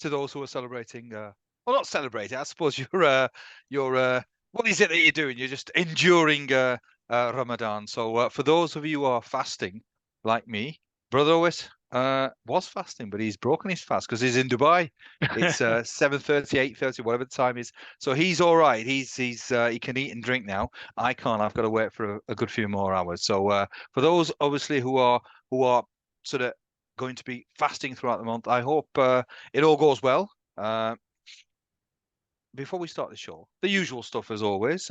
to those who are celebrating. Well, not celebrating. I suppose you're. What is it that you're doing? You're just enduring Ramadan. So for those of you who are fasting, like me, Brother Owis was fasting, but he's broken his fast because he's in Dubai. It's 7:30, 8:30, whatever the time is. So he's all right. He can eat and drink now. I can't. I've got to wait for a good few more hours. So for those obviously who are sort of going to be fasting throughout the month, I hope it all goes well. Before we start the show, the usual stuff as always.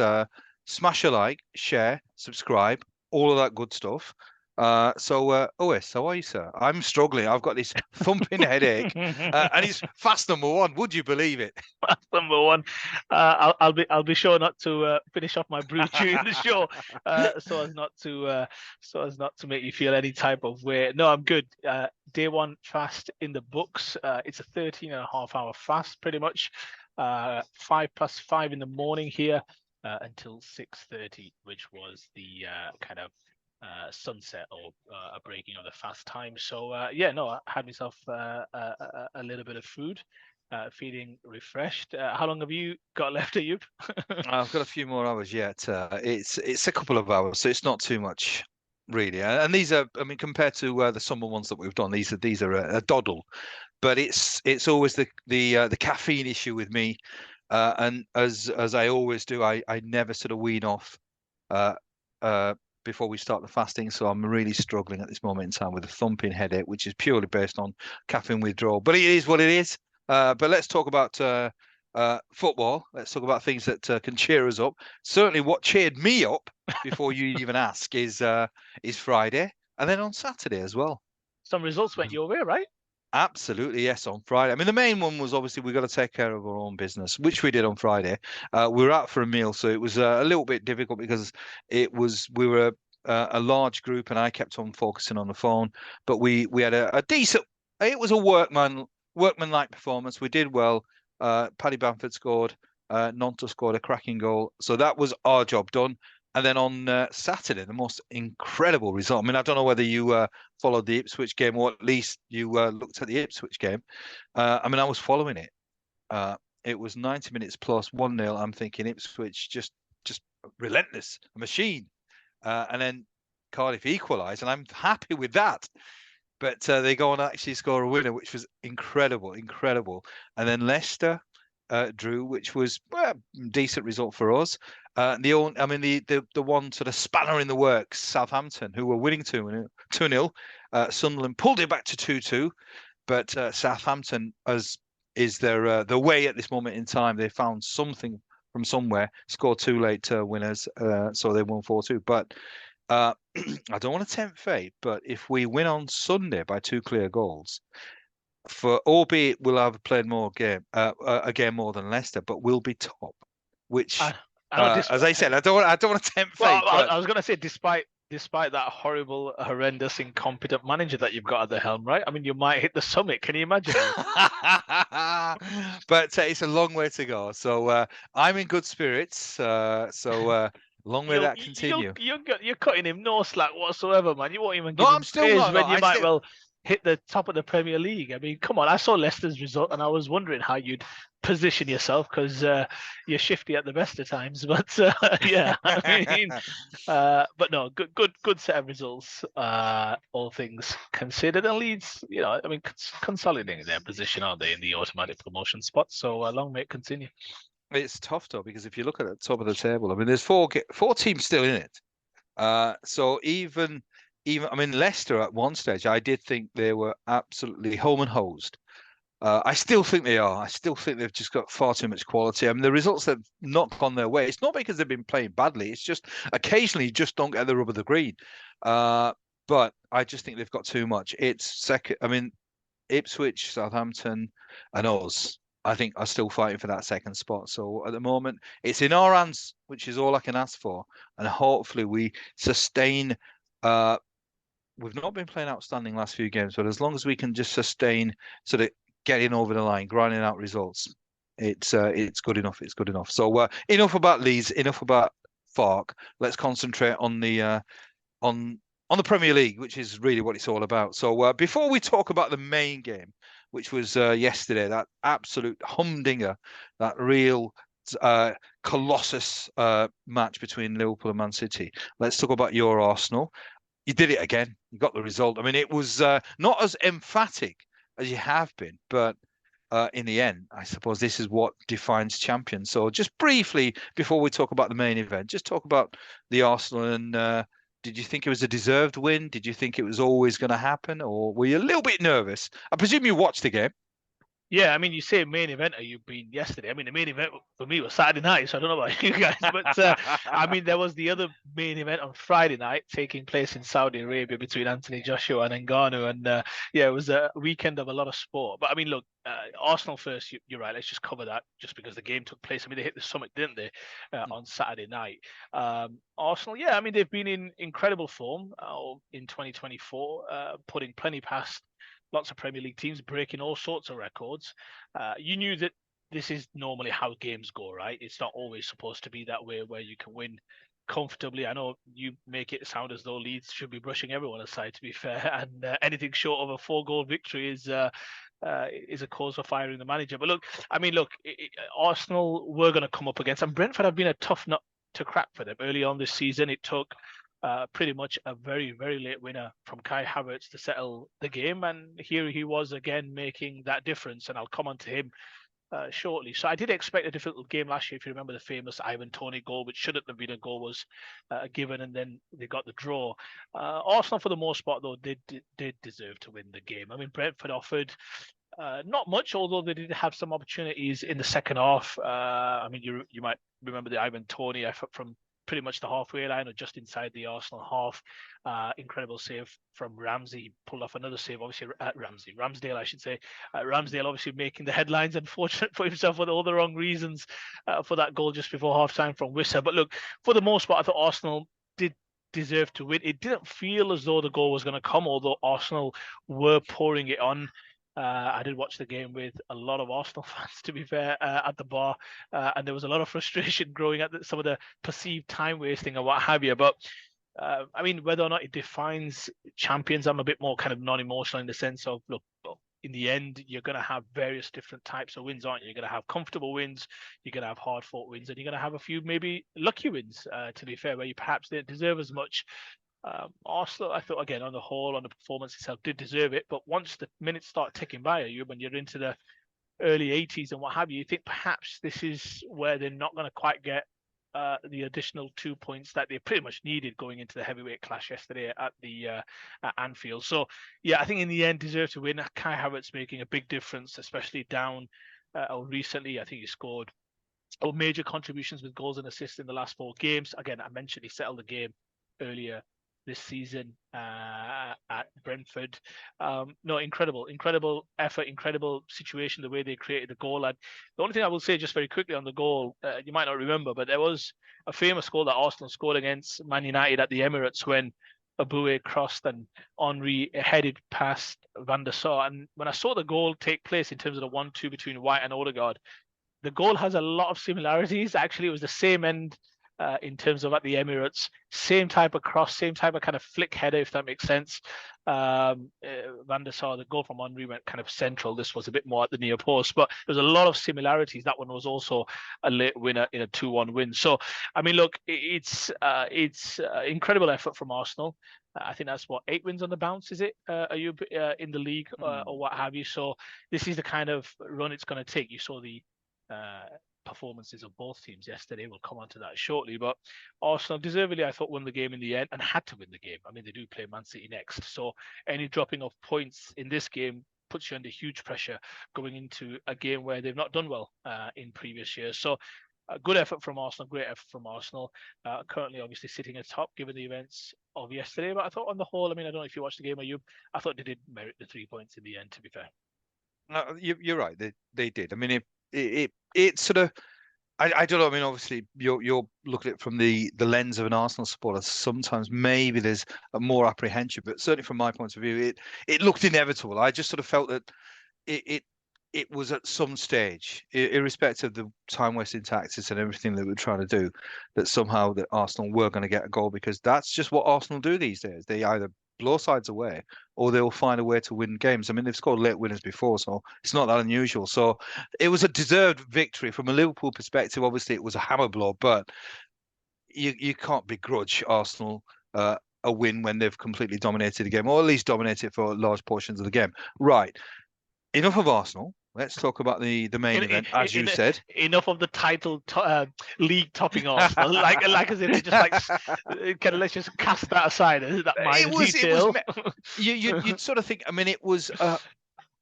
Smash a like, share, subscribe, all of that good stuff. OS, how are you, sir? I'm struggling. I've got this thumping headache, and it's fast number one. Would you believe it? Fast number one. I'll be sure not to finish off my brew during the show, so as not to make you feel any type of way. No, I'm good. Day one fast in the books. It's a 13.5 hour fast, pretty much. 5+5 in the morning here until 6:30, which was the kind of sunset or a breaking of the fast time. So I had myself a little bit of food, feeling refreshed. How long have you got left, Ayub? I've got a few more hours yet. It's a couple of hours, so it's not too much really. And these are, I mean, compared to the summer ones that we've done, these are a doddle. But it's always the caffeine issue with me, and as I always do, I never sort of wean off before we start the fasting. So I'm really struggling at this moment in time with a thumping headache, which is purely based on caffeine withdrawal. But it is what it is. But let's talk about football. Let's talk about things that can cheer us up. Certainly, what cheered me up before you even ask is Friday, and then on Saturday as well. Some results went your way, right? Absolutely, yes, on Friday. I mean, the main one was obviously we got to take care of our own business, which we did on Friday. We were out for a meal, so it was a little bit difficult because we were a large group, and I kept on focusing on the phone. But we had a decent. It was a workmanlike performance. We did well. Paddy Bamford scored. Nonto scored a cracking goal, so that was our job done. And then on Saturday, the most incredible result. I mean, I don't know whether you followed the Ipswich game, or at least you looked at the Ipswich game. I mean, I was following it. It was 90 minutes plus 1-0. I'm thinking Ipswich just relentless, a machine. And then Cardiff equalised, and I'm happy with that. But they go on to actually score a winner, which was incredible. And then Leicester drew, which was a decent result for us. The one sort of spanner in the works, Southampton, who were winning 2-0. Sunderland pulled it back to 2-2, but Southampton is their way at this moment in time. They found something from somewhere, scored 2 late winners, so they won 4-2. But I don't want to tempt fate, but if we win on Sunday by 2 clear goals, albeit we'll have played a game more than Leicester, but we'll be top. Which, as I said, I don't want to tempt fate. I was going to say, despite that horrendous, incompetent manager that you've got at the helm, right? I mean, you might hit the summit. Can you imagine? But it's a long way to go. So I'm in good spirits. Long may that continue. You're cutting him no slack whatsoever, man. You won't even give No, him I'm still praise not. when you might well hit the top of the Premier League. I mean, come on. I saw Leicester's result, and I was wondering how you'd position yourself, because you're shifty at the best of times. But yeah, I mean, but no, good set of results, all things considered. And Leeds, I mean, consolidating their position, aren't they, in the automatic promotion spot? So long may it continue. It's tough though, because if you look at the top of the table, I mean, there's four teams still in it. So even I mean, Leicester at one stage, I did think they were absolutely home and hosed. I still think they are. I still think they've just got far too much quality. I mean, the results have not gone their way. It's not because they've been playing badly. It's just occasionally you just don't get the rub of the green. But I just think they've got too much. It's second. I mean, Ipswich, Southampton, and us, I think, are still fighting for that second spot. So at the moment, it's in our hands, which is all I can ask for. And hopefully we sustain. We've not been playing outstanding last few games, but as long as we can just sustain sort of getting over the line, grinding out results, it's good enough. It's good enough. So enough about Leeds, enough about Fark. Let's concentrate on the Premier League, which is really what it's all about. So before we talk about the main game, which was yesterday, that absolute humdinger, that real colossus match between Liverpool and Man City. Let's talk about your Arsenal. You did it again. You got the result. I mean, it was not as emphatic as you have been, but in the end, I suppose this is what defines champions. So just briefly, before we talk about the main event, just talk about the Arsenal and did you think it was a deserved win? Did you think it was always going to happen, or were you a little bit nervous? I presume you watched the game. Yeah, I mean, you say main event, you've been yesterday. I mean, the main event for me was Saturday night, so I don't know about you guys, but I mean, there was the other main event on Friday night taking place in Saudi Arabia between Anthony Joshua and Ngannou, and yeah, it was a weekend of a lot of sport. But I mean, look, Arsenal first. You're right. Let's just cover that, just because the game took place. I mean, they hit the summit, didn't they, on Saturday night? Arsenal, yeah, I mean, they've been in incredible form in 2024, putting plenty past lots of Premier League teams, breaking all sorts of records. You knew that this is normally how games go, right? It's not always supposed to be that way where you can win comfortably. I know you make it sound as though Leeds should be brushing everyone aside, to be fair, and anything short of a 4-goal victory is a cause for firing the manager. But look, I mean, look, Arsenal were going to come up against, and Brentford have been a tough nut to crack for them. Early on this season, it took pretty much a very, very late winner from Kai Havertz to settle the game. And here he was again making that difference. And I'll come on to him shortly. So I did expect a difficult game last year. If you remember the famous Ivan Toney goal, which shouldn't have been a goal, was given, and then they got the draw. Arsenal, for the most part, though, did deserve to win the game. I mean, Brentford offered not much, although they did have some opportunities in the second half. I mean, you might remember the Ivan Toney effort from pretty much the halfway line or just inside the Arsenal half. Incredible save from Ramsey. He pulled off another save, obviously, Ramsdale, I should say. Ramsdale obviously making the headlines, unfortunate for himself for all the wrong reasons for that goal just before half-time from Wissa. But look, for the most part, I thought Arsenal did deserve to win. It didn't feel as though the goal was going to come, although Arsenal were pouring it on. I did watch the game with a lot of Arsenal fans, to be fair, at the bar, and there was a lot of frustration growing at some of the perceived time wasting and what have you. But I mean, whether or not it defines champions, I'm a bit more kind of non-emotional in the sense of, look, in the end, you're going to have various different types of wins, aren't you? You're going to have comfortable wins, you're going to have hard-fought wins, and you're going to have a few maybe lucky wins, to be fair, where you perhaps didn't deserve as much. Arsenal, I thought, again, on the whole, on the performance itself, did deserve it. But once the minutes start ticking by you, when you're into the early 80s and what have you, you think perhaps this is where they're not going to quite get the additional 2 points that they pretty much needed going into the heavyweight clash yesterday at the at Anfield. So, yeah, I think in the end, deserve to win. Kai Havertz making a big difference, especially down recently. I think he scored major contributions with goals and assists in the last 4 games. Again, I mentioned he settled the game earlier this season at Brentford. No, incredible effort, incredible situation, the way they created the goal. And the only thing I will say just very quickly on the goal, you might not remember, but there was a famous goal that Arsenal scored against Man United at the Emirates when Abue crossed and Henry headed past Van der Sar. And when I saw the goal take place in terms of the 1-2 between White and Odegaard, the goal has a lot of similarities. Actually, it was the same end in terms of at the Emirates, same type of cross, same type of kind of flick header, if that makes sense. Van der Sar, the goal from Henry went kind of central. This was a bit more at the near post, but there's a lot of similarities. That one was also a late winner in a 2-1 win. So, I mean, look, it's incredible effort from Arsenal. I think that's what 8 wins on the bounce, is it? Are you in the league or what have you? So this is the kind of run it's going to take. You saw the performances of both teams yesterday. We'll come on to that shortly, but Arsenal deservedly, I thought, won the game in the end and had to win the game. I mean, they do play Man City next, so any dropping of points in this game puts you under huge pressure going into a game where they've not done well in previous years. So a good effort from Arsenal, great effort from Arsenal. Currently, obviously, sitting atop given the events of yesterday, but I thought on the whole, I mean, I don't know if you watched the game, or you, I thought they did merit the 3 points in the end, to be fair. No, you're right. They did. I mean, it sort of. I don't know. I mean, obviously, you're looking at it from the lens of an Arsenal supporter. Sometimes maybe there's a more apprehension, but certainly from my point of view, it looked inevitable. I just sort of felt that it was at some stage, irrespective of the time wasting tactics and everything that we're trying to do, that somehow that Arsenal were going to get a goal, because that's just what Arsenal do these days. They either blow sides away, or they'll find a way to win games. I mean, they've scored late winners before, so it's not that unusual. So it was a deserved victory from a Liverpool perspective. Obviously, it was a hammer blow, but you can't begrudge Arsenal a win when they've completely dominated the game, or at least dominated for large portions of the game. Right. Enough of Arsenal. Let's talk about the main event, as you said. Enough of the league topping Arsenal, like as if they just kind of let's just cast that aside. That minor detail. You'd sort of think. I mean, it was.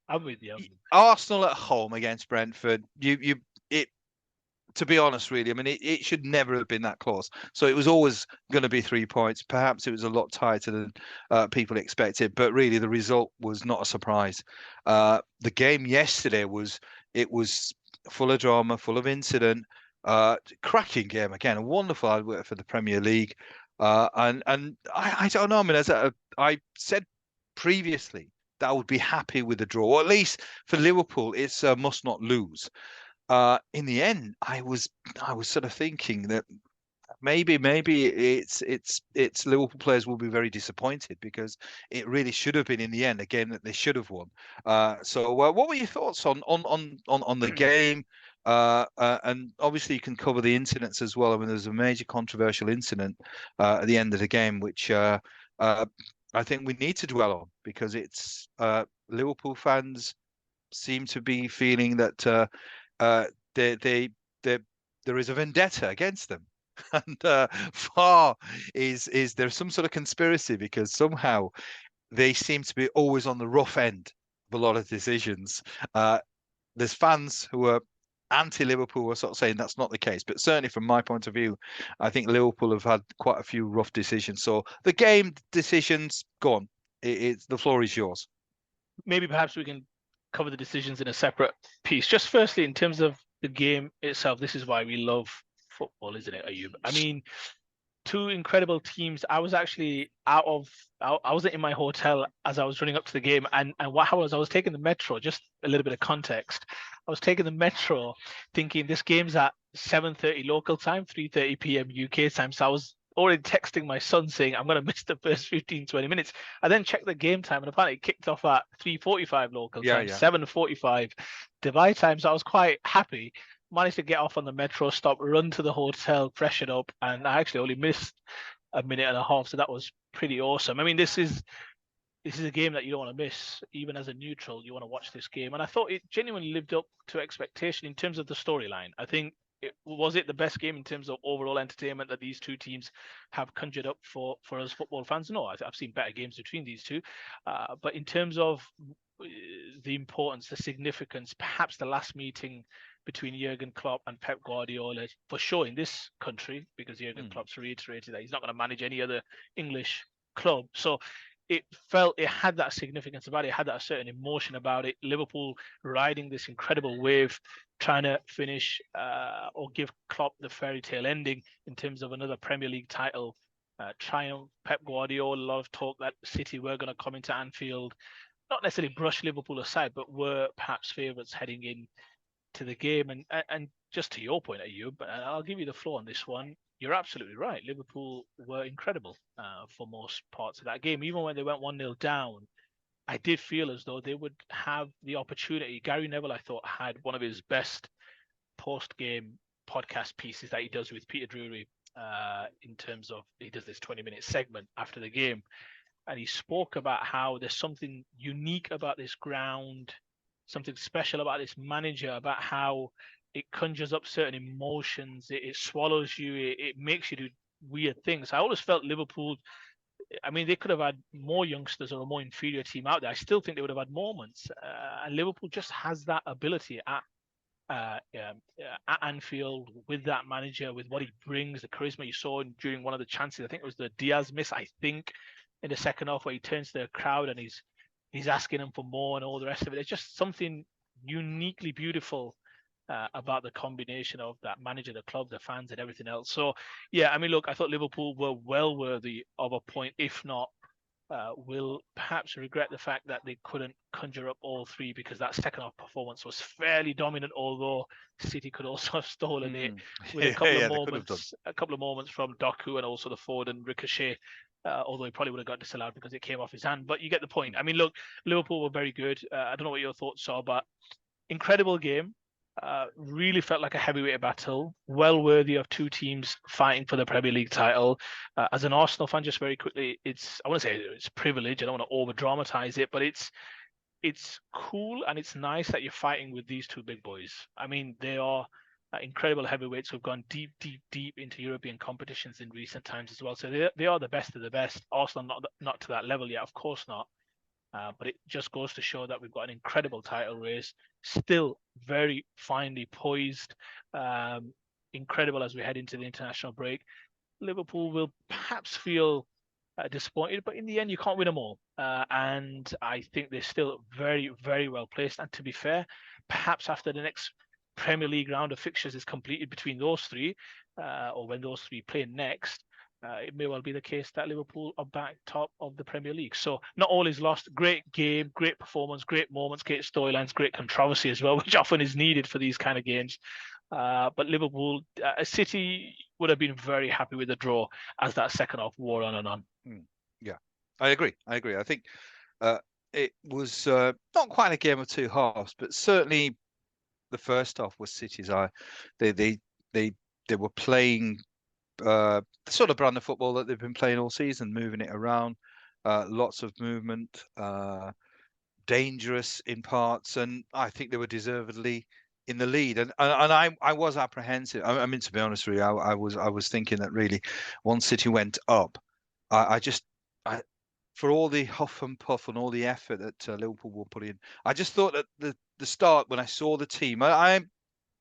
I'm with you. Arsenal at home against Brentford. It. To be honest, really, I mean, it should never have been that close. So it was always going to be 3 points. Perhaps it was a lot tighter than people expected, but really the result was not a surprise. The game yesterday was full of drama, full of incident, cracking game again, a wonderful advert for the Premier League. And I don't know. I mean, as I said previously, that I would be happy with the draw, or at least for Liverpool, it's a must not lose. In the end, I was sort of thinking that maybe it's Liverpool players will be very disappointed because it really should have been in the end a game that they should have won. So what were your thoughts on the game? And obviously you can cover the incidents as well. I mean, there's a major controversial incident at the end of the game, which I think we need to dwell on because it's Liverpool fans seem to be feeling that. They there is a vendetta against them, and far is there some sort of conspiracy because somehow they seem to be always on the rough end of a lot of decisions. There's fans who are anti-Liverpool are sort of saying that's not the case, but certainly from my point of view, I think Liverpool have had quite a few rough decisions. So the game decisions, go on. It's the floor is yours. Maybe perhaps we can cover the decisions in a separate piece. Just firstly, in terms of the game itself, this is why we love football, isn't it, Ayub? I mean, two incredible teams. I was actually I wasn't in my hotel as I was running up to the game, and what happened was I was taking the metro. Just a little bit of context. I was taking the metro, thinking this game's at 7:30 local time, 3:30 p.m. UK time. So I was already texting my son saying I'm going to miss the first 15-20 minutes. I then checked the game time and apparently it kicked off at 3:45 local time, 7:45 Dubai time. So I was quite happy. Managed to get off on the metro stop, run to the hotel, freshen up, and I actually only missed a minute and a half. So that was pretty awesome. I mean, this is a game that you don't want to miss. Even as a neutral, you want to watch this game. And I thought it genuinely lived up to expectation in terms of the storyline. I think was it the best game in terms of overall entertainment that these two teams have conjured up for us football fans? No, I've seen better games between these two. But in terms of the importance, the significance, perhaps the last meeting between Jurgen Klopp and Pep Guardiola for sure in this country, because Jurgen Klopp's reiterated that he's not going to manage any other English club. So it had that significance about it. It had that certain emotion about it. Liverpool riding this incredible wave, trying to finish or give Klopp the fairy tale ending in terms of another Premier League title triumph. Pep Guardiola, a lot of talk that City were going to come into Anfield, not necessarily brush Liverpool aside, but were perhaps favourites heading in to the game. And just to your point, Ayub, I'll give you the floor on this one. You're absolutely right. Liverpool were incredible for most parts of that game. Even when they went 1-0 down, I did feel as though they would have the opportunity. Gary Neville, I thought, had one of his best post-game podcast pieces that he does with Peter Drury in terms of he does this 20-minute segment after the game. And he spoke about how there's something unique about this ground, something special about this manager, about how it conjures up certain emotions, it swallows you, it makes you do weird things. I always felt Liverpool, I mean, they could have had more youngsters or a more inferior team out there. I still think they would have had moments. And Liverpool just has that ability at Anfield with that manager, with what he brings, the charisma you saw during one of the chances. I think it was the Diaz miss, I think, in the second half where he turns to the crowd and he's asking them for more and all the rest of it. It's just something uniquely beautiful about the combination of that manager, the club, the fans, and everything else. So, yeah, I mean, look, I thought Liverpool were well worthy of a point. If not, will perhaps regret the fact that they couldn't conjure up all three, because that second half performance was fairly dominant, although City could also have stolen it with a couple of moments from Doku and also the forward and Ricochet although he probably would have got disallowed because it came off his hand. But you get the point. I mean, look, Liverpool were very good. I don't know what your thoughts are, but incredible game. Really felt like a heavyweight battle, well worthy of two teams fighting for the Premier League title. As an Arsenal fan, just very quickly, I want to say it's a privilege. I don't want to over dramatize it, but it's cool and it's nice that you're fighting with these two big boys. I mean, they are incredible heavyweights who've gone deep, deep, deep into European competitions in recent times as well. So they are the best of the best. Arsenal not to that level yet, of course not. But it just goes to show that we've got an incredible title race, still very finely poised, incredible as we head into the international break. Liverpool will perhaps feel disappointed, but in the end, you can't win them all. And I think they're still very, very well placed. And to be fair, perhaps after the next Premier League round of fixtures is completed between those three, or when those three play next, it may well be the case that Liverpool are back top of the Premier League. So not all is lost. Great game, great performance, great moments, great storylines, great controversy as well, which often is needed for these kind of games. But Liverpool, City would have been very happy with the draw as that second half wore on and on. Yeah, I agree. I think it was not quite a game of two halves, but certainly the first half was City's. They were playing the sort of brand of football that they've been playing all season, moving it around, lots of movement, dangerous in parts, and I think they were deservedly in the lead. And I was apprehensive. I mean, to be honest with you, I was thinking that really once City went up, I just for all the huff and puff and all the effort that Liverpool will put in, I just thought at the start when I saw the team, I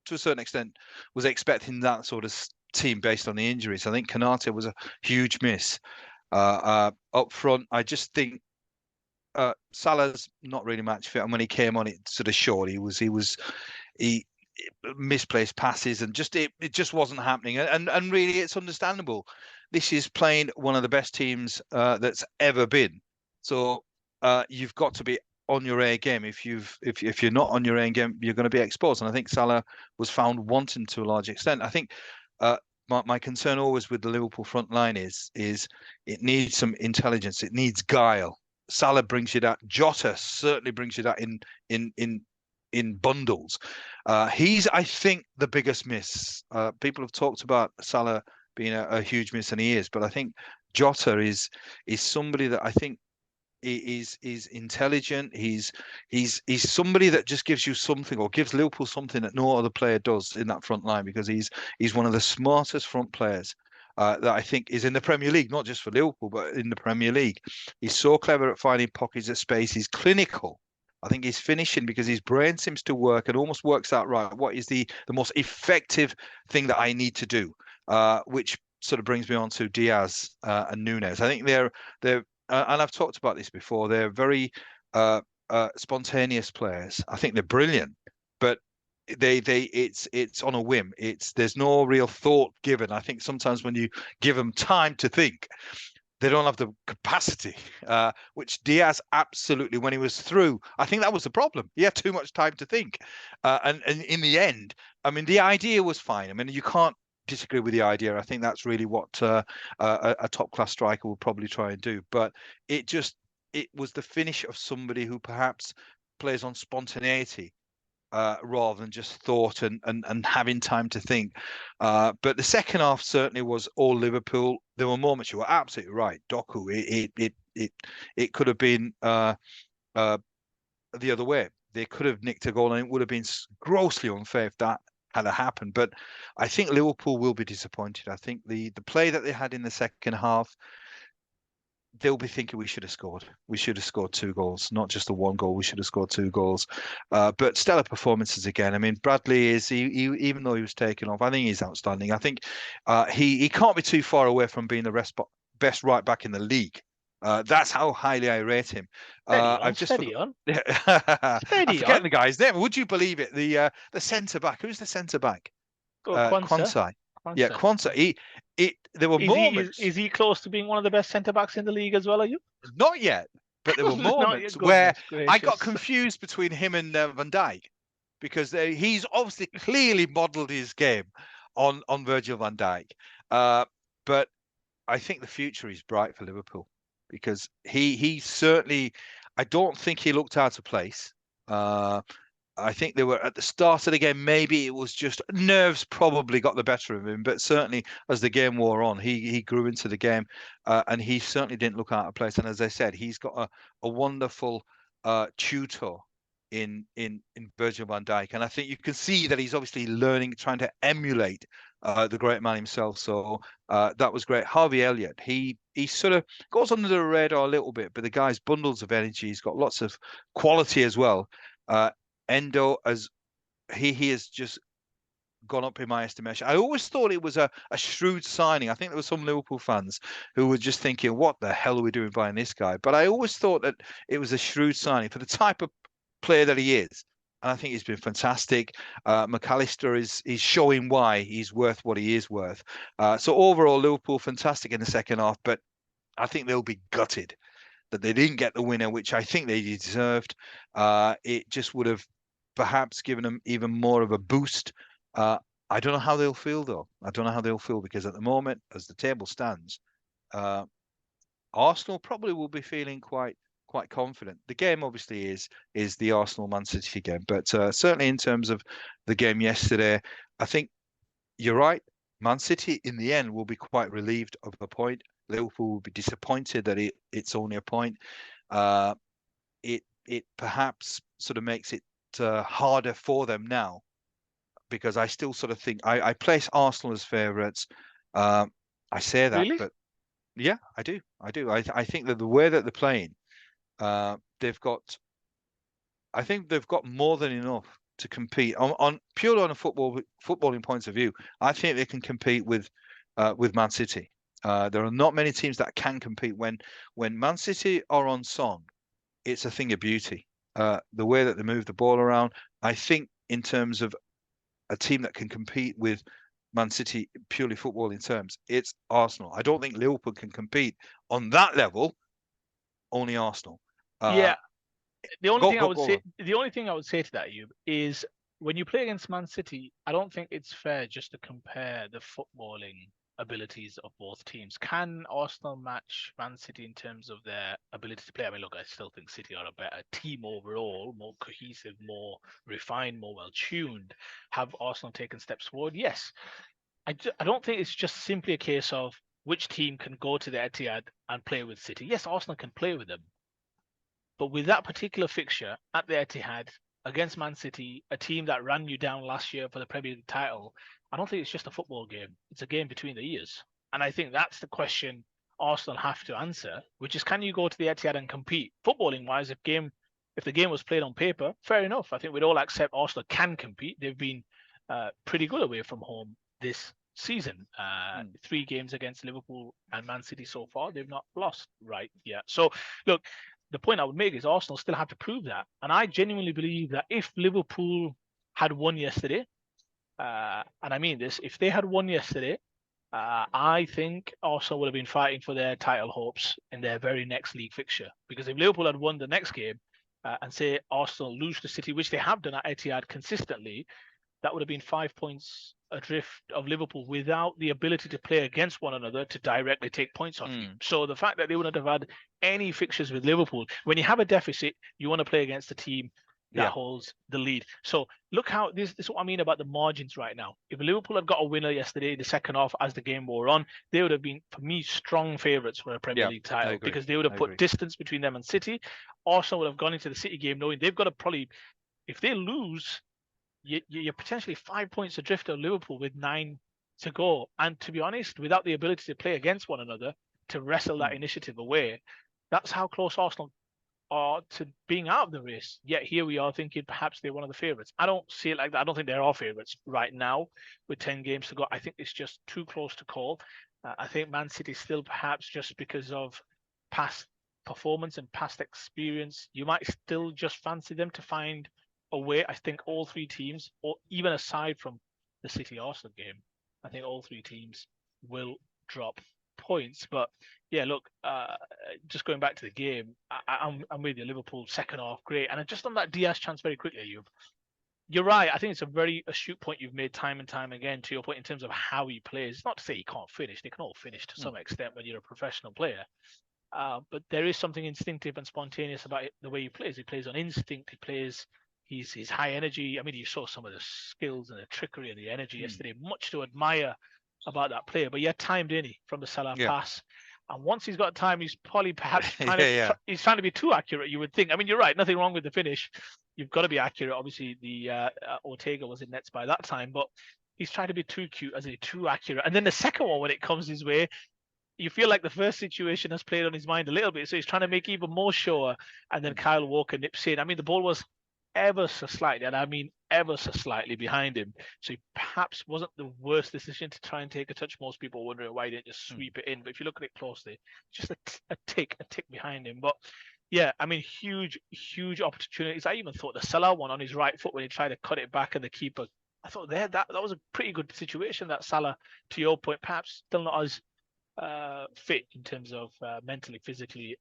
to a certain extent was expecting that sort of team based on the injuries. I think Konate was a huge miss up front. I just think Salah's not really match fit, and when he came on, it sort of showed he misplaced passes and just it just wasn't happening. And really, it's understandable. This is playing one of the best teams that's ever been. So you've got to be on your A game. If you're not on your A game, you're going to be exposed. And I think Salah was found wanting to a large extent. I think my concern always with the Liverpool front line is it needs some intelligence. It needs guile. Salah brings you that. Jota certainly brings you that in bundles. He's, I think, the biggest miss. People have talked about Salah being a huge miss, and he is. But I think Jota is somebody that I think is intelligent. He's somebody that just gives you something, or gives Liverpool something that no other player does in that front line, because he's one of the smartest front players that I think is in the Premier League, not just for Liverpool, but in the Premier League. He's so clever at finding pockets of space. He's clinical. I think he's finishing because his brain seems to work and almost works out right. What is the most effective thing that I need to do? Which sort of brings me on to Diaz and Nunes. I think they're and I've talked about this before. They're very spontaneous players. I think they're brilliant, but it's on a whim. There's no real thought given. I think sometimes when you give them time to think, they don't have the capacity, which Diaz absolutely, when he was through, I think that was the problem. He had too much time to think. And in the end, I mean, the idea was fine. I mean, you can't disagree with the idea. I think that's really what a top-class striker will probably try and do. But it was the finish of somebody who perhaps plays on spontaneity rather than just thought and having time to think. But the second half certainly was all Liverpool. There were moments, you were absolutely right. Doku, it could have been the other way. They could have nicked a goal, and it would have been grossly unfair if that had happened. But I think Liverpool will be disappointed. I think the play that they had in the second half, they'll be thinking we should have scored. We should have scored 2 goals, not just the 1 goal. We should have scored 2 goals. But stellar performances again. I mean, Bradley even though he was taken off, I think he's outstanding. I think he can't be too far away from being the best right back in the league. That's how highly I rate him. I'm forgetting the guy's name. Would you believe it? The centre back. Who's the centre back? Quansai. Yeah, Quansai. There were moments. Is he close to being one of the best centre backs in the league as well? Are you? Not yet, but there were moments where I got confused between him and Van Dijk, because he's obviously clearly modelled his game on Virgil van Dijk. But I think the future is bright for Liverpool because he certainly. I don't think he looked out of place. Uh, I think they were at the start of the game. Maybe it was just nerves probably got the better of him, but certainly as the game wore on, he grew into the game, and he certainly didn't look out of place. And as I said, he's got a wonderful tutor in Virgil van Dijk, and I think you can see that he's obviously learning, trying to emulate the great man himself. So that was great. Harvey Elliott, he sort of goes under the radar a little bit, but the guy's bundles of energy. He's got lots of quality as well. Endo, as he has just gone up in my estimation. I always thought it was a shrewd signing. I think there were some Liverpool fans who were just thinking, what the hell are we doing buying this guy? But I always thought that it was a shrewd signing for the type of player that he is. And I think he's been fantastic. McAllister is showing why he's worth what he is worth. So overall, Liverpool fantastic in the second half, but I think they'll be gutted that they didn't get the winner, which I think they deserved. It just would have perhaps given them even more of a boost. I don't know how they'll feel though. I don't know how they'll feel because at the moment, as the table stands, uh, Arsenal probably will be feeling quite confident. The game obviously is the Arsenal Man City game, but certainly in terms of the game yesterday, I think you're right. Man City in the end will be quite relieved of a point. Liverpool will be disappointed that it's only a point. Uh, it perhaps sort of makes it harder for them now because I still sort of think I place Arsenal as favourites. I say that, Really? but yeah, I do. I think that the way that they're playing, they've got. I think they've got more than enough to compete on purely on a footballing point of view. I think they can compete with Man City. There are not many teams that can compete when Man City are on song. It's a thing of beauty. The way that they move the ball around, I think, in terms of a team that can compete with Man City purely footballing terms, it's Arsenal. I don't think Liverpool can compete on that level. Only Arsenal. Uh, Yeah. The only go thing I go would go say, on. the only thing I would say to that, you is when you play against Man City, I don't think it's fair just to compare the footballing abilities of both teams. Can Arsenal match Man City in terms of their ability to play? I mean, look, I still think City are a better team overall, more cohesive, more refined, more well tuned. Have Arsenal taken steps forward? Yes. I don't think it's just simply a case of which team can go to the Etihad and play with City. Yes, Arsenal can play with them, but with that particular fixture at the Etihad against Man City, a team that ran you down last year for the Premier League title, I don't think it's just a football game. It's a game between the ears. And I think that's the question Arsenal have to answer, which is can you go to the Etihad and compete? Footballing wise, if the game was played on paper, fair enough. I think we'd all accept Arsenal can compete. They've been pretty good away from home this season. Mm. 3 games against Liverpool and Man City so far, they've not lost, right? Yeah. So look, the point I would make is Arsenal still have to prove that. And I genuinely believe that if Liverpool had won yesterday, and I mean this, if they had won yesterday, I think Arsenal would have been fighting for their title hopes in their very next league fixture. Because if Liverpool had won the next game and say Arsenal lose to City, which they have done at Etihad consistently, that would have been 5 points adrift of Liverpool without the ability to play against one another to directly take points off you. Mm. So the fact that they wouldn't have had any fixtures with Liverpool, when you have a deficit, you want to play against a team that Yeah, holds the lead. So look how this is what I mean about the margins right now. If Liverpool had got a winner yesterday, the second half as the game wore on, they would have been, for me, strong favourites for a Premier yeah, League I title agree. because they would have I put agree. distance between them and City. Arsenal would have gone into the City game knowing they've got to probably, if they lose, you're potentially 5 points adrift of Liverpool with 9 to go. And to be honest, without the ability to play against one another, to wrestle that Mm. initiative away, that's how close Arsenal are to being out of the race. Yet here we are thinking perhaps they're one of the favourites. I don't see it like that. I don't think they're our favourites right now with 10 games to go. I think it's just too close to call. I think Man City still perhaps just because of past performance and past experience, you might still just fancy them to find a way. I think all 3 teams, or even aside from the City Arsenal game, I think all 3 teams will drop points. But yeah, look, just going back to the game, I'm with you. Liverpool second half, great, and just on that Diaz chance very quickly, you're right. I think it's a very astute point you've made time and time again, to your point, in terms of how he plays. It's not to say he can't finish. They can all finish to some extent when you're a professional player. But there is something instinctive and spontaneous about the way he plays. He plays on instinct. He plays. He's high energy. I mean, you saw some of the skills and the trickery and the energy yesterday. Much to admire about that player. But yeah, timed in he from the Salah pass. And once he's got time, he's probably perhaps he's trying to be too accurate, you would think. I mean, you're right. Nothing wrong with the finish. You've got to be accurate. Obviously, the Ortega was in nets by that time, but he's trying to be too cute, as in too accurate. And then the second one, when it comes his way, you feel like the first situation has played on his mind a little bit. So he's trying to make even more sure. And then Kyle Walker nips in. I mean, the ball was ever so slightly, and I mean ever so slightly behind him. So he perhaps wasn't the worst decision to try and take a touch. Most people wondering why he didn't just sweep it in. But if you look at it closely, just a tick behind him. But yeah, I mean, huge opportunities. I even thought the Salah one on his right foot when he tried to cut it back and the keeper, I thought that was a pretty good situation. That Salah, to your point, perhaps still not as fit in terms of mentally, physically,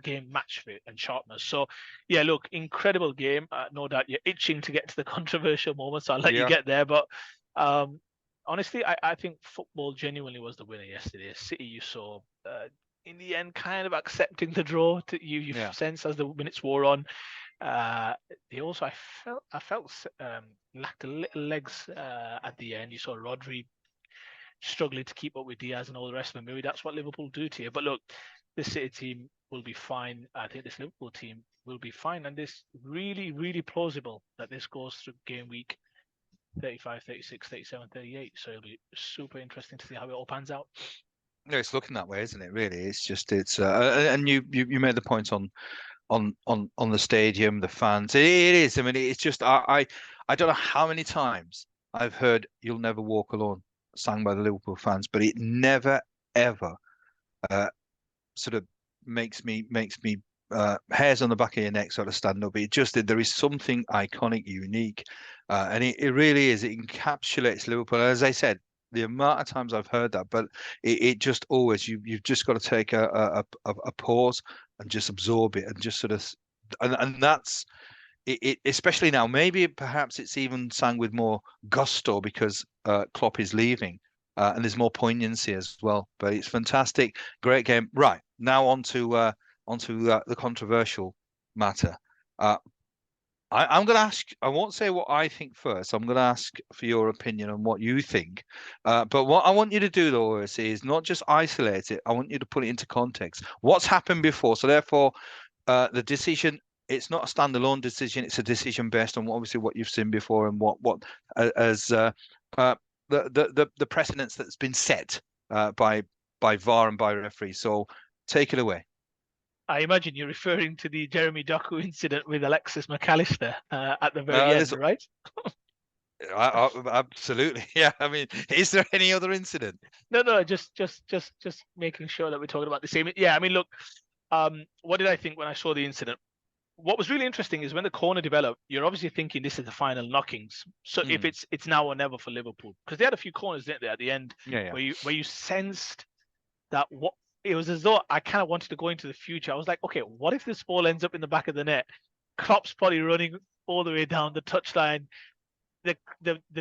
game match fit and sharpness. So yeah, look, incredible game. No doubt you're itching to get to the controversial moments, so I'll let you get there. But honestly, I think football genuinely was the winner yesterday. City, you saw in the end kind of accepting the draw. You sense as the minutes wore on. They also, I felt lacked a little legs at the end. You saw Rodri struggling to keep up with Diaz and all the rest of them. Maybe that's what Liverpool do to you. But look, this City team will be fine. I think this Liverpool team will be fine. And this really plausible that this goes through game week 35, 36, 37, 38. So it'll be super interesting to see how it all pans out. No, it's looking that way, isn't it? Really, it's and you made the point on the stadium, the fans. It is. I mean, it's just I don't know how many times I've heard "You'll Never Walk Alone" sung by the Liverpool fans, but it never ever sort of makes me hairs on the back of your neck sort of stand up. It just, there is something iconic, unique, and it really is. It encapsulates Liverpool. As I said, the amount of times I've heard that, but it just always, you've just got to take a pause and just absorb it and just sort of, and that's it, especially now. Maybe perhaps it's even sang with more gusto because Klopp is leaving, and there's more poignancy as well. But it's fantastic, great game. Right, now on to the controversial matter. I'm going to ask, I won't say what I think first. I'm going to ask for your opinion on what you think. But what I want you to do, though, is not just isolate it. I want you to put it into context. What's happened before? So therefore, the decision, it's not a standalone decision. It's a decision based on obviously what you've seen before and what as the precedence that's been set by VAR and by referees. So take it away. I imagine you're referring to the Jeremy Doku incident with Alexis McAllister at the very end, right? Absolutely, yeah. I mean, is there any other incident? No, just making sure that we're talking about the same. Yeah, I mean, look, what did I think when I saw the incident? What was really interesting is when the corner developed, you're obviously thinking this is the final knockings. So if it's now or never for Liverpool, because they had a few corners, didn't they, at the end, where you sensed that what. It was as though I kind of wanted to go into the future. I was like, okay, what if this ball ends up in the back of the net? Klopp's probably running all the way down the touchline. The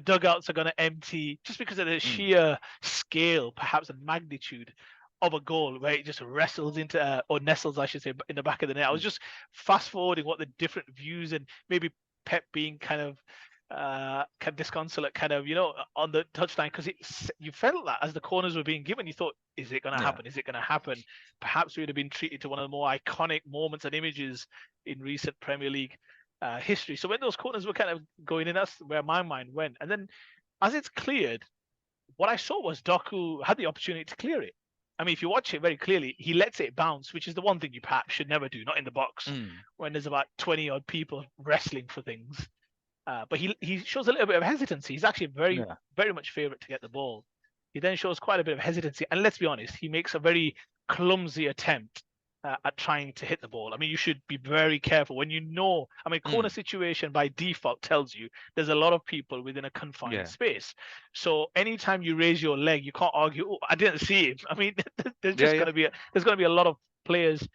dugouts are going to empty just because of the sheer scale, perhaps, and magnitude of a goal where it just wrestles into, or nestles, I should say, in the back of the net. I was just fast forwarding what the different views and maybe Pep being kind of disconsolate, kind of, on the touchline, because you felt that as the corners were being given, you thought, is it going to happen? Is it going to happen? Perhaps we would have been treated to one of the more iconic moments and images in recent Premier League history. So when those corners were kind of going in, that's where my mind went. And then as it's cleared, what I saw was Doku had the opportunity to clear it. I mean, if you watch it very clearly, he lets it bounce, which is the one thing you perhaps should never do, not in the box, when there's about 20 odd people wrestling for things. But he shows a little bit of hesitancy. He's actually very much favourite to get the ball. He then shows quite a bit of hesitancy. And let's be honest, he makes a very clumsy attempt at trying to hit the ball. I mean, you should be very careful when corner situation by default tells you there's a lot of people within a confined space. So anytime you raise your leg, you can't argue, oh, I didn't see him. I mean, there's going to be a lot of players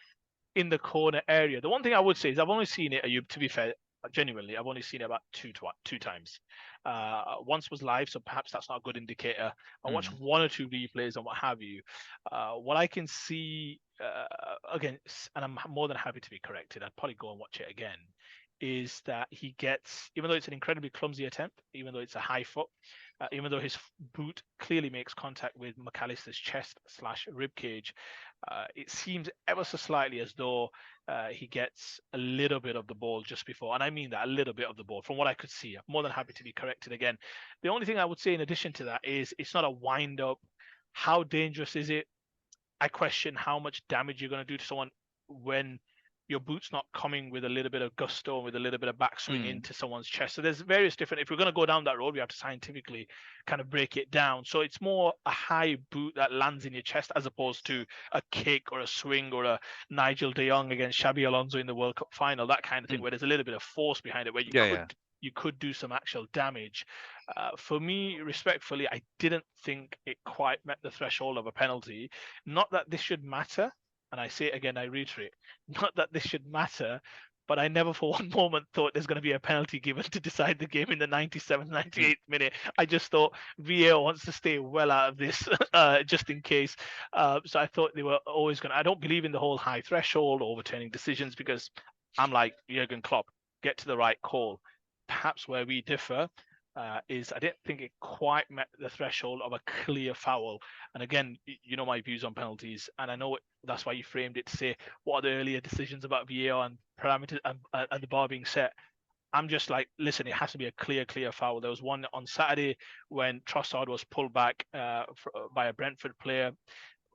in the corner area. The one thing I would say is I've only seen it, Ayub, to be fair, Genuinely, I've only seen it about two times. Once was live, so perhaps that's not a good indicator. I watched one or two replays and what have you. What I can see again, and I'm more than happy to be corrected. I'd probably go and watch it again. Is that he gets, even though it's an incredibly clumsy attempt, even though it's a high foot, even though his boot clearly makes contact with McAllister's chest / rib cage, it seems ever so slightly as though he gets a little bit of the ball just before, and I mean that, a little bit of the ball from what I could see. I'm more than happy to be corrected again. The only thing I would say in addition to that is it's not a wind up. How dangerous is it? I question how much damage you're going to do to someone when your boot's not coming with a little bit of gusto, with a little bit of backswing into someone's chest. So there's various different, if we're going to go down that road, we have to scientifically kind of break it down. So it's more a high boot that lands in your chest as opposed to a kick or a swing or a Nigel de Jong against Xabi Alonso in the World Cup final, that kind of thing, where there's a little bit of force behind it, where you could do some actual damage. For me, respectfully, I didn't think it quite met the threshold of a penalty. Not that this should matter, and I say it again, I reiterate, not that this should matter, but I never for one moment thought there's going to be a penalty given to decide the game in the 97th, 98th minute. I just thought VAR wants to stay well out of this just in case. So I thought they were always going to, I don't believe in the whole high threshold overturning decisions because I'm like Jurgen Klopp, get to the right call. Perhaps where we differ is I didn't think it quite met the threshold of a clear foul. And again, you know my views on penalties, and I know that's why you framed it to say what are the earlier decisions about VAR and parameters and the bar being set. I'm just like, listen, it has to be a clear foul. There was one on Saturday when Trossard was pulled back by a Brentford player.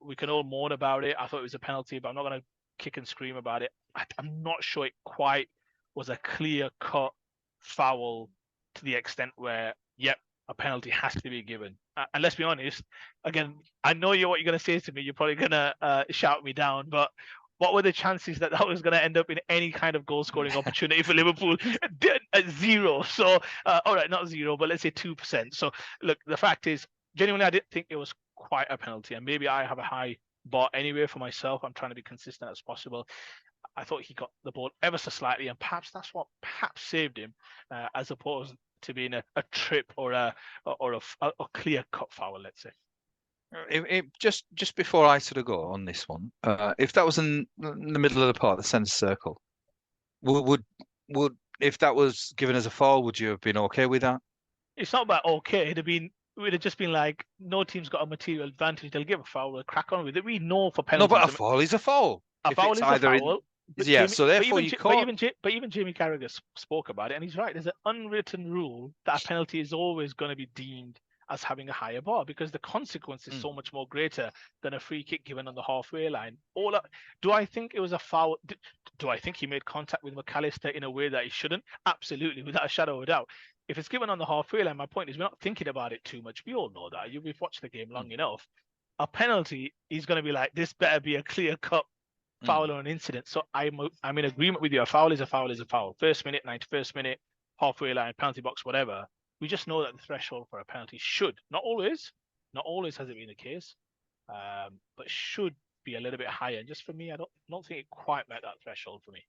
We can all mourn about it. I thought it was a penalty, but I'm not going to kick and scream about it. I'm not sure it quite was a clear-cut foul to the extent where, yep, a penalty has to be given. And let's be honest, again, I know what you're going to say to me. You're probably going to shout me down, but what were the chances that was going to end up in any kind of goal-scoring opportunity for Liverpool? Zero. So, all right, not zero, but let's say 2%. So, look, the fact is, genuinely, I didn't think it was quite a penalty. And maybe I have a high bar anyway for myself. I'm trying to be consistent as possible. I thought he got the ball ever so slightly, and perhaps that's what saved him, as opposed to being a trip or a clear cut foul, let's say. Just before I sort of go on this one, if that was in the middle of the park, the centre circle, would if that was given as a foul, would you have been okay with that? It's not about okay. We'd have just been like, no team's got a material advantage. They'll give a foul. We'll crack on with it. We know for penalties. No, but a foul is a foul. A foul is a foul. Yeah, so therefore you can't. But even Jamie Carragher spoke about it, and he's right. There's an unwritten rule that a penalty is always going to be deemed as having a higher bar because the consequence is so much more greater than a free kick given on the halfway line. Do I think it was a foul? Do I think he made contact with McAllister in a way that he shouldn't? Absolutely, without a shadow of a doubt. If it's given on the halfway line, my point is we're not thinking about it too much. We all know that. We've watched the game long enough. A penalty is going to be like, this better be a clear-cut foul or an incident. So I'm in agreement with you. A foul is a foul is a foul. First minute, 91st minute, halfway line, penalty box, whatever. We just know that the threshold for a penalty should, not always has it been the case, but should be a little bit higher. And just for me, I don't think it quite met that threshold for me.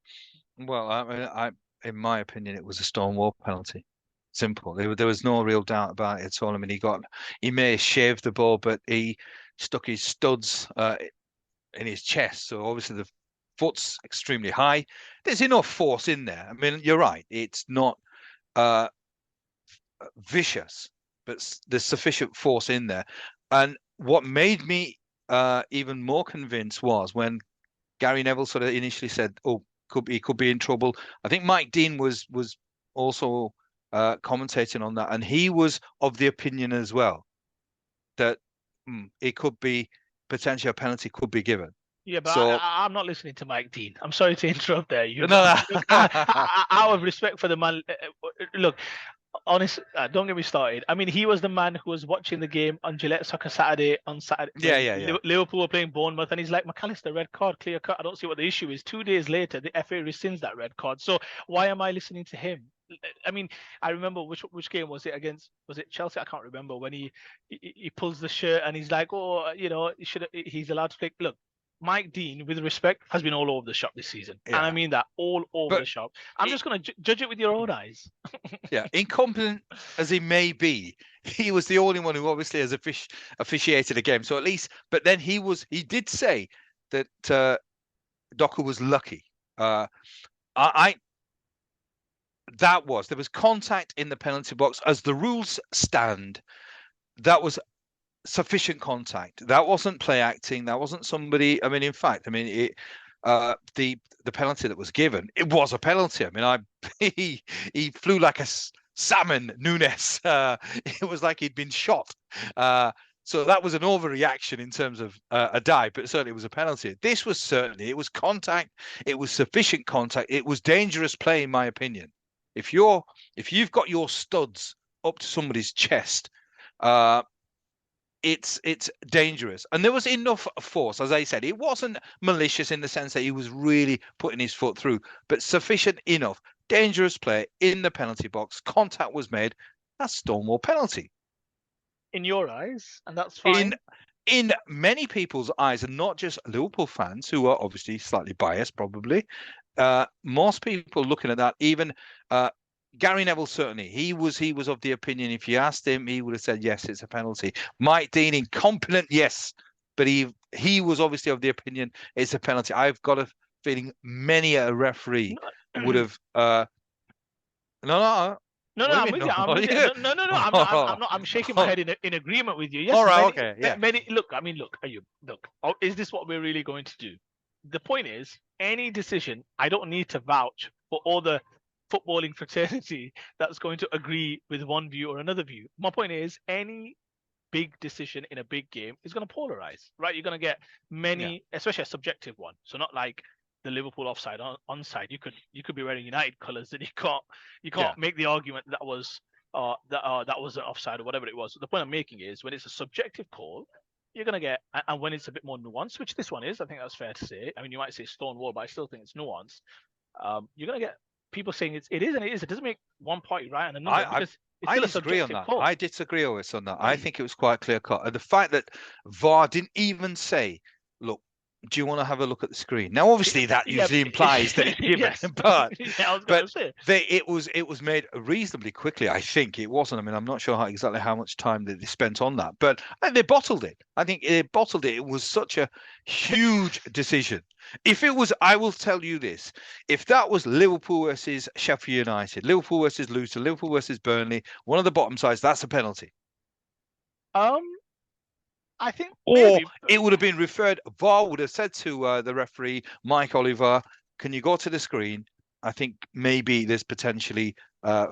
Well, I in my opinion, it was a Stonewall penalty. Simple. There was no real doubt about it at all. I mean, he may have shaved the ball, but he stuck his studs in his chest. So obviously the foot's extremely high. There's enough force in there. I mean, you're right. It's not vicious, but there's sufficient force in there. And what made me even more convinced was when Gary Neville sort of initially said, "Oh, he could be in trouble." I think Mike Dean was also commentating on that, and he was of the opinion as well that it could be potentially a penalty could be given. Yeah, but so, I'm not listening to Mike Dean. I'm sorry to interrupt there. Out of respect for the man, look, honestly, don't get me started. I mean, he was the man who was watching the game on Gillette Soccer Saturday on Saturday. Yeah. Liverpool were playing Bournemouth, and he's like, McAllister, red card, clear cut. I don't see what the issue is. 2 days later, the FA rescinds that red card. So why am I listening to him? I mean, I remember which game was it against? Was it Chelsea? I can't remember when he pulls the shirt and he's like, oh, he's allowed to play. Look, Mike Dean, with respect, has been all over the shop this season, and I Yeah. mean that all over But the shop. I'm just going to judge it with your own eyes. yeah, incompetent as he may be, he was the only one who obviously has officiated a game. So at least, but then he did say that Docker was lucky. I there was contact in the penalty box as the rules stand. That was sufficient contact. That wasn't play acting. That wasn't somebody. I mean, in fact, I mean it. The penalty that was given, it was a penalty. I mean, he flew like a salmon, Nunes. It was like he'd been shot. So that was an overreaction in terms of a dive, but certainly it was a penalty. This was certainly, it was contact. It was sufficient contact. It was dangerous play, in my opinion. If you've got your studs up to somebody's chest, it's dangerous, and there was enough force. As I said, it wasn't malicious in the sense that he was really putting his foot through, but sufficient enough. Dangerous play in the penalty box, contact was made. That's Stonewall penalty In your eyes, and that's fine. In many people's eyes, and not just Liverpool fans who are obviously slightly biased, probably. Most people looking at that, even Gary Neville, certainly he was of the opinion, if you asked him, he would have said yes, it's a penalty. Mike Dean, incompetent, yes, but he was obviously of the opinion it's a penalty. I've got a feeling many a referee would have no. No, What do you I'm mean, with you. no? I'm with you. No. I'm not. I'm shaking my head in agreement with you. Yes. All right. Okay. Yeah. Many. Look. I mean, look. Look? Is this what we're really going to do? The point is, any decision, I don't need to vouch for all the footballing fraternity that's going to agree with one view or another view. My point is, any big decision in a big game is going to polarize, right? You're going to get many, especially a subjective one. So not like the Liverpool offside onside. You could be wearing United colours and you can't make the argument that was an offside or whatever it was. So the point I'm making is, when it's a subjective call, you're going to get, and when it's a bit more nuanced, which this one is, I think that's fair to say. I mean, you might say Stonewall, but I still think it's nuanced. You're going to get people saying it is and it is. It doesn't make one party right and another, because it's still a disagree on subjective that. call. I disagree with on that. I think it was quite clear cut. And the fact that VAR didn't even say, look, do you want to have a look at the screen? Now, obviously, that usually implies that it's given, Yes. but I was going to say. it was made reasonably quickly. I think it wasn't. I mean, I'm not sure exactly how much time they spent on that, but they bottled it. I think they bottled it. It was such a huge decision. If it was, I will tell you this: if that was Liverpool versus Sheffield United, Liverpool versus Luton, Liverpool versus Burnley, one of the bottom sides, that's a penalty. I think or it would have been referred. VAR would have said to the referee, Mike Oliver, can you go to the screen? I think maybe there's potentially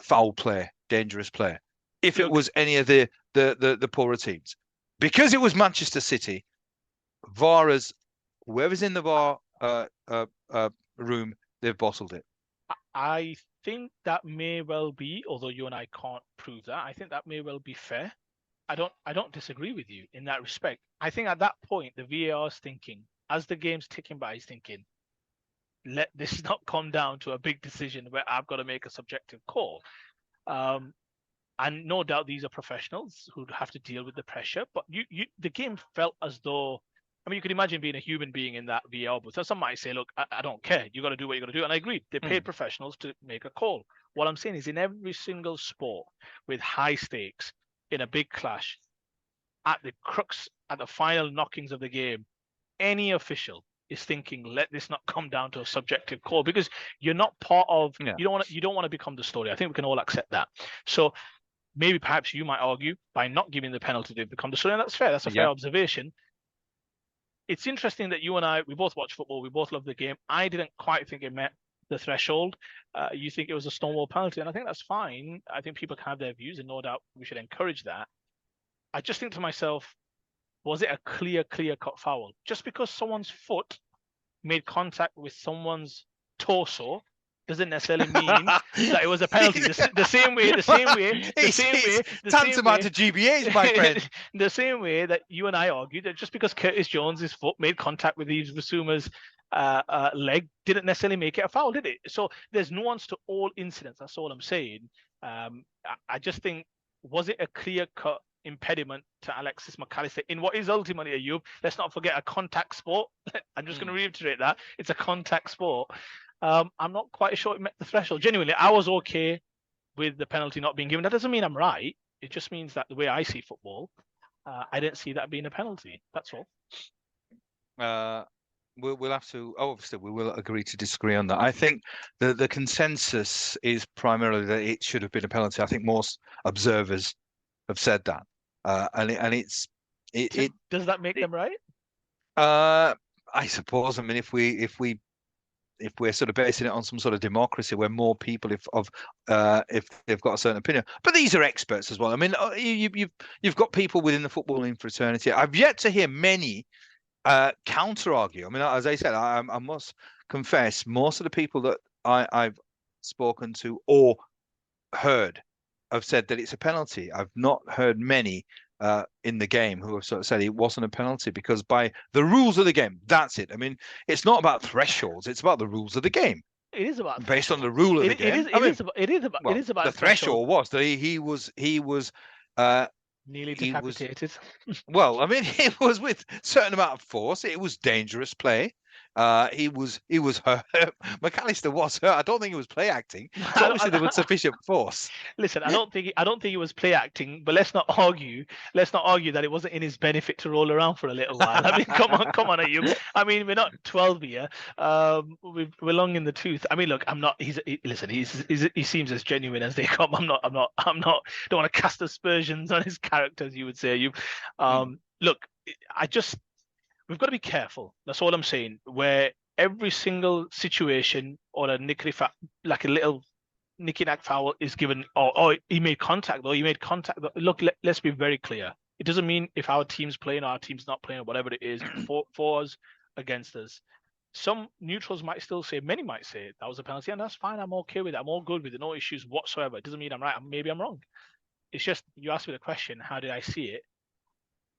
foul play, dangerous play. If it was any of the poorer teams, because it was Manchester City, VAR, as whoever's in the VAR room, they've bottled it. I think that may well be, although you and I can't prove that. I think that may well be fair. I don't disagree with you in that respect. I think at that point, the VAR is thinking, as the game's ticking by, is thinking, let this not come down to a big decision where I've got to make a subjective call. And no doubt these are professionals who have to deal with the pressure. But the game felt as though, I mean, you could imagine being a human being in that VAR booth. So some might say, look, I don't care. You got to do what you got to do. And I agree. They paid professionals to make a call. What I'm saying is, in every single sport with high stakes, in a big clash, at the crux, at the final knockings of the game, any official is thinking, let this not come down to a subjective call, because you're not part of, you don't want to become the story. I think we can all accept that. So maybe perhaps you might argue, by not giving the penalty, they become the story, and that's fair. That's a fair observation. It's interesting that you and I, we both watch football, we both love the game. I didn't quite think it met the threshold. You think it was a Stonewall penalty, and I think that's fine. I think people can have their views, and no doubt we should encourage that. I just think to myself, was it a clear cut foul? Just because someone's foot made contact with someone's torso doesn't necessarily mean that it was a penalty. The same way. Tantamount to GBH, my friend. The same way that you and I argued that just because Curtis Jones's foot made contact with Yves Bissouma's leg didn't necessarily make it a foul, did it? So there's nuance to all incidents. That's all I'm saying. I just think, was it a clear cut impediment to Alexis McAllister in what is ultimately a let's not forget a contact sport. I'm just going to reiterate that it's a contact sport. I'm not quite sure it met the threshold. Genuinely, I was okay with the penalty not being given. That doesn't mean I'm right. It just means that the way I see football, I didn't see that being a penalty. That's all. We'll have to, obviously, we will agree to disagree on that. I think the consensus is primarily that it should have been a penalty. I think most observers have said that, Does that make them right? I suppose. I mean, if we're sort of basing it on some sort of democracy where more people, if they've got a certain opinion, but these are experts as well. I mean, you've got people within the footballing fraternity. I've yet to hear many counter argue. I mean, as I said, I must confess, most of the people that I've spoken to or heard have said that it's a penalty. I've not heard many in the game who have sort of said it wasn't a penalty, because by the rules of the game, that's it. I mean, it's not about thresholds; it's about the rules of the game. It is about based on the rule of the game. It is about the threshold was that he was nearly decapitated. Well, I mean, it was with a certain amount of force. It was dangerous play. He was hurt. McAllister was hurt. I don't think he was play acting. So obviously there was sufficient force. Listen, I don't think he was play acting, but let's not argue that it wasn't in his benefit to roll around for a little while. I mean, come on, Ayub. I mean, we're not 12 here. We're long in the tooth. I mean, look, he seems as genuine as they come. I'm not. Don't want to cast aspersions on his character, as you would say. Look, we've got to be careful. That's all I'm saying. Where every single situation or a like a little nicky-nack foul is given, or he made contact, though. Look, let's be very clear. It doesn't mean if our team's playing or our team's not playing or whatever it is, for us, against us. Some neutrals might still say, many might say that was a penalty, and that's fine. I'm okay with it. I'm all good with it. No issues whatsoever. It doesn't mean I'm right. Maybe I'm wrong. It's just, you asked me the question, how did I see it?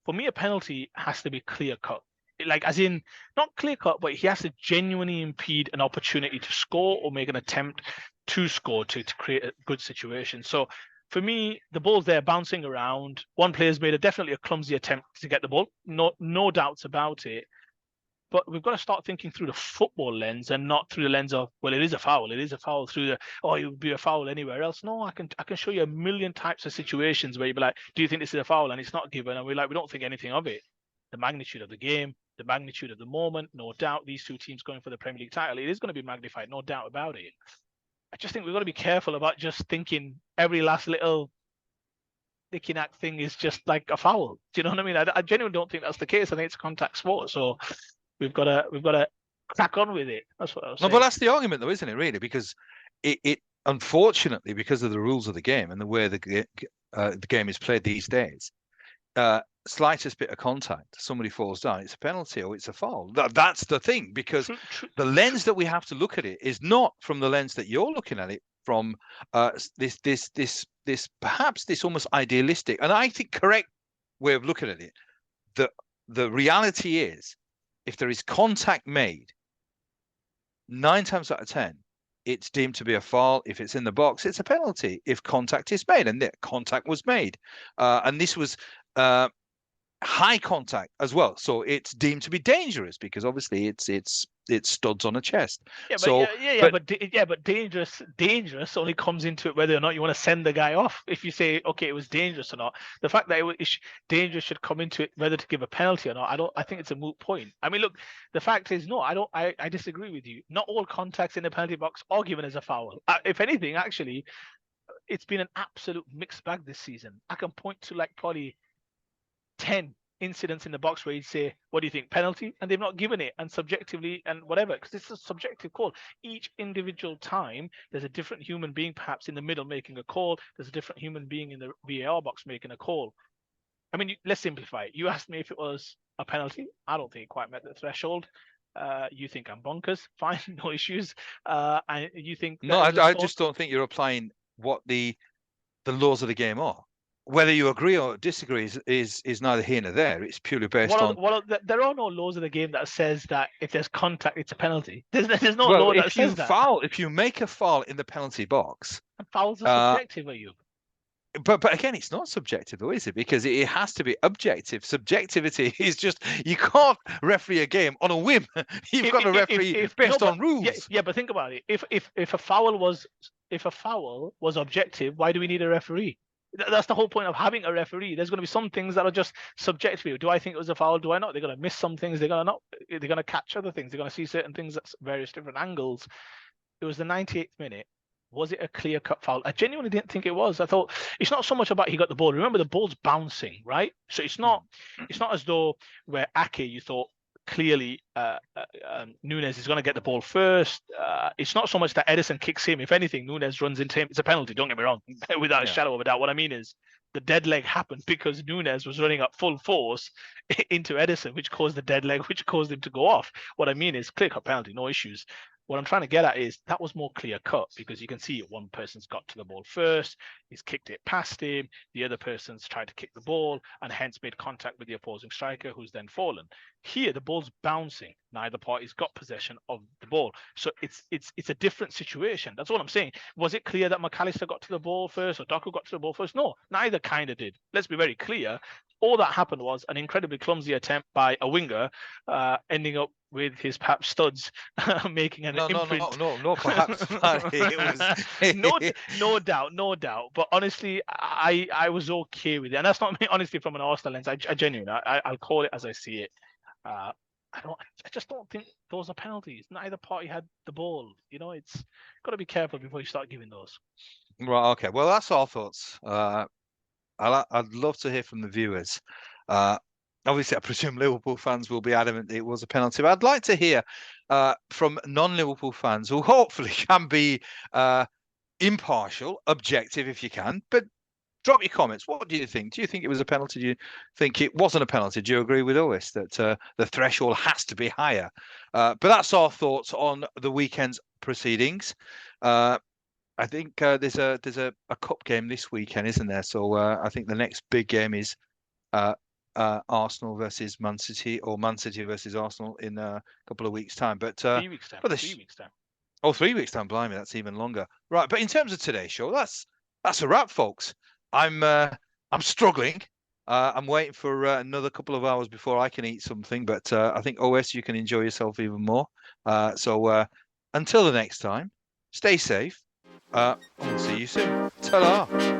For me, a penalty has to be clear-cut. Like, as in, not clear-cut, but he has to genuinely impede an opportunity to score or make an attempt to score to create a good situation. So for me, the ball's there bouncing around. One player's made definitely a clumsy attempt to get the ball. No doubts about it. But we've got to start thinking through the football lens and not through the lens of, well, it is a foul. It is a foul through it would be a foul anywhere else. No, I can show you a million types of situations where you'd be like, do you think this is a foul? And it's not given. And we're like, we don't think anything of it. The magnitude of the game, the magnitude of the moment, no doubt. These two teams going for the Premier League title, it is going to be magnified, no doubt about it. I just think we've got to be careful about just thinking every last little nicky-nack thing is just like a foul. Do you know what I mean? I genuinely don't think that's the case. I think it's a contact sport. So we've got to crack on with it. That's what I was saying. No, but that's the argument, though, isn't it? Really, because it unfortunately, because of the rules of the game and the way the game is played these days, slightest bit of contact, somebody falls down, it's a penalty or it's a foul. That's the thing, because the lens that we have to look at it is not from the lens that you're looking at it from. This perhaps this almost idealistic, and I think correct way of looking at it. The reality is, if there is contact made, 9 times out of 10, it's deemed to be a foul. If it's in the box, it's a penalty. If contact is made, and the contact was made, and this was high contact as well, so it's deemed to be dangerous because obviously it's studs on a chest. But dangerous only comes into it whether or not you want to send the guy off. If you say, okay, it was dangerous or not, the fact that dangerous should come into it whether to give a penalty or not, I think it's a moot point. I mean, look, the fact is, no, I disagree with you. Not all contacts in the penalty box are given as a foul. If anything, actually, it's been an absolute mixed bag this season. I can point to like probably 10 incidents in the box where you'd say, what do you think, penalty? And they've not given it, and subjectively and whatever, because it's a subjective call. Each individual time, there's a different human being perhaps in the middle making a call. There's a different human being in the VAR box making a call. I mean, let's simplify it. You asked me if it was a penalty. I don't think it quite met the threshold. You think I'm bonkers. Fine, no issues. And you think... No, I just don't think you're applying what the laws of the game are. Whether you agree or disagree is neither here nor there. It's purely based on. There are no laws of the game that says that if there's contact, it's a penalty. There's no law that says that. If you make a foul in the penalty box, and fouls are subjective, are you? But again, it's not subjective, though, is it? Because it has to be objective. Subjectivity is just you can't referee a game on a whim. You've got to referee based on rules. Yeah, but think about it. If a foul was objective, why do we need a referee? That's the whole point of having a referee. There's going to be some things that are just subjective. Do I think it was a foul? Do I not? They're going to miss some things. They're going to not. They're going to catch other things. They're going to see certain things at various different angles. It was the 98th minute. Was it a clear-cut foul? I genuinely didn't think it was. I thought it's not so much about he got the ball. Remember, the ball's bouncing, right? So it's not as though where Ake, you thought clearly Nunes is going to get the ball first. It's not so much that Edison kicks him. If anything, Nunes runs into him. It's a penalty. Don't get me wrong, without a shadow of a doubt. What I mean is the dead leg happened because Nunes was running at full force into Edison, which caused the dead leg, which caused him to go off. What I mean is clear-cut penalty, no issues. What I'm trying to get at is that was more clear cut because you can see one person's got to the ball first, he's kicked it past him, the other person's tried to kick the ball and hence made contact with the opposing striker who's then fallen. Here, the ball's bouncing. Neither party's got possession of the ball. So it's a different situation. That's what I'm saying. Was it clear that McAllister got to the ball first or Doku got to the ball first? No, neither kind of did. Let's be very clear. All that happened was an incredibly clumsy attempt by a winger, ending up with his perhaps studs making an imprint. No, perhaps. It was... no doubt. But honestly, I was okay with it, and that's not me. Honestly, from an Arsenal lens, I genuinely, I'll call it as I see it. I just don't think those are penalties. Neither party had the ball. You know, it's got to be careful before you start giving those. Right. Okay. Well, that's our thoughts. I'd love to hear from the viewers. Obviously, I presume Liverpool fans will be adamant it was a penalty, but I'd like to hear from non-Liverpool fans who hopefully can be impartial, objective if you can, but drop your comments. What do you think? Do you think it was a penalty? Do you think it wasn't a penalty? Do you agree with Ois that the threshold has to be higher? But that's our thoughts on the weekend's proceedings. I think there's a cup game this weekend, isn't there? So I think the next big game is Arsenal versus Man City, or Man City versus Arsenal in a couple of weeks' time. But 3 weeks time. 3 weeks time. Oh, 3 weeks time, blimey, that's even longer. Right, but in terms of today's show, that's a wrap, folks. I'm struggling. I'm waiting for another couple of hours before I can eat something. But I think OS, you can enjoy yourself even more. So until the next time, stay safe. We'll see you soon. Ta-da!